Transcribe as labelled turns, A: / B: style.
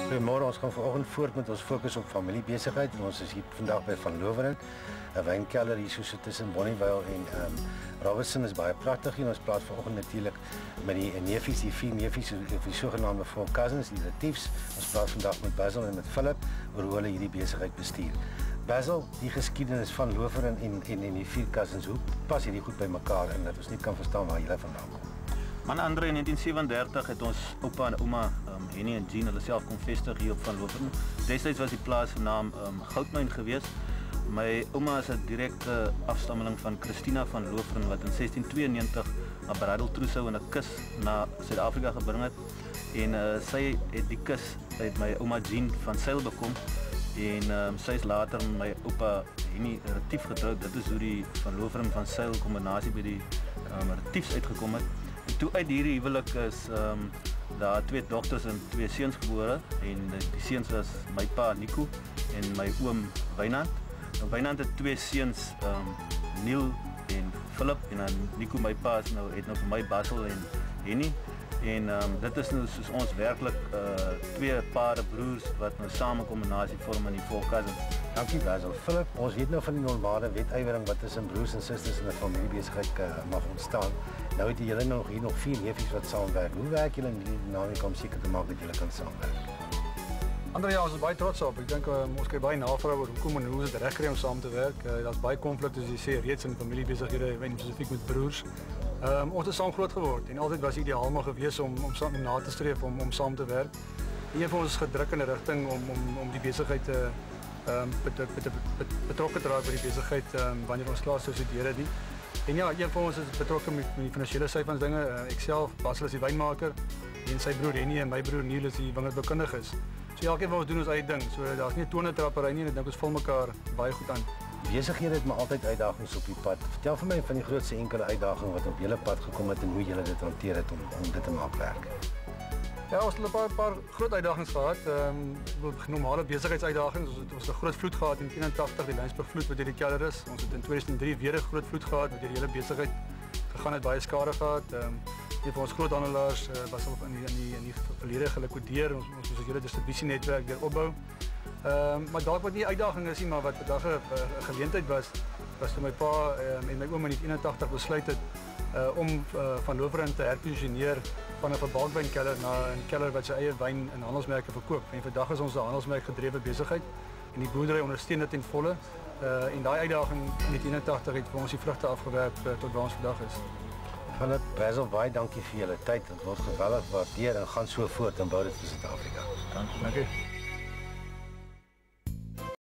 A: Goeiemôre, ons gaan vanoggend voort met ons fokus op familiebesigheid en ons is hier vandag by Van Loweren, 'n wynkelder hier so tussen Bonnievale en Robertson is baie pragtig hier. Ons praat vanoggend natuurlik met die neefies, die vier neefies, die sogenaamde four cousins, die relatiefs. Ons praat vandag met Basil en met Philip oor hoe hulle hierdie besigheid bestuur. Basil, die geskiedenis van Loweren en die vier cousins, hoe pas hierdie goed by mekaar in dat ons nie kan verstaan waar julle vandaan kom?
B: Man Andre, in 1937 het ons oupa en ouma Henny en Jean hulle self kom vestig hier op Van Loweren. Destyds was die plaas se naam Goudmyn geweest. My ouma is 'n direkte afstammeling van Christina van Loweren wat in 1692 'n bruideltrousseau in 'n kus na Suid-Afrika gebring het. En sy het die kus uit my ouma Jean van Sail bekom. En sy is later my oupa Henny relatief getroud. Dit is hoe die Van Loweren van Sail kombinasie by die relatiefs uitgekom het. En toe uit hierdie huwelik is daar 2 dogters en 2 seuns gebore. En die seuns was my pa Nico en my oom Wynand. Nou Wynand het 2 seuns, Neil en Philip, en dan Nico my pa is nou het nou vir my Basil en Henny. En dit is nou soos ons werklik 2 pare broers wat nou saam 'n kombinasie vorm in die four cousins.
A: Dankie Basil. Philip, ons weet nou van die normale wetywering wat tussen broers en susters in 'n familiebesigheid mag ontstaan. Nou het julle nog hier nog 4 neefies wat saamwerk. Hoe werk julle in die dinamika om seker te maak dat julle kan saamwerk?
C: Andre, ja, ons is baie trots op. Ek dink ons kry baie navrae oor hoekom en hoe ons dit regkry om saam te werk. Daar's baie konflik, soos jy sê, reeds in familiebesighede, en spesifiek met broers. Ons het saam groot geword en altyd was ideaal maar gewees om saam na te streef om saam te werk. Een van ons is gedruk in 'n rigting om die besigheid te betrokke te raak by die besigheid wanneer ons klaar sou studeer het. En ja, een van ons is betrokke met die finansiële sy van dinge. Ek self, Basil is die wynmaker en sy broer Henny en my broer Neil is die wingerdbekundiges. So elkeen van ons doen ons eie ding. So daar's nie 'n tonetrappery nie en ek dink ons vul mekaar baie goed aan.
A: Besighede het maar altyd uitdagings op die pad. Vertel vir my van die grootste enkele uitdaging wat op julle pad gekom het en hoe julle dit hanteer het om dit te maak werk.
C: Ja, ons het 'n paar groot uitdagings gehad. Normale besigheidsuitdagings. Ons het 'n groot vloed gehad in 1981, die Lensburg vloed wat deur die kelder is. Ons het in 2003 weer 'n groot vloed gehad wat deur die hele besigheid gegaan het, baie skade gehad. Een van ons groothandelaars was al in die verlede gelikwideer. Ons moes 'n hele distributienetwerk weer opbou. Maar dalk wat nie uitdaging is nie, maar wat vandag 'n geleentheid was toe my pa en my oom in 1981 besluit het om Van Loweren te herposisioneer van 'n verbalkwynkelder na 'n kelder wat sy eie wyn en handelsmerke verkoop. En vandag is ons 'n handelsmerk gedrewe besigheid en die boerdery ondersteun dit ten volle. En daai uitdaging in 1981 het vir ons die vrugte afgewerp tot waar ons vandag is.
A: Philip, Basil, baie dankie vir julle tyd. Dit word geweldig waardeer en gaan so voort en bou dit vir Suid-Afrika.
C: Dankie.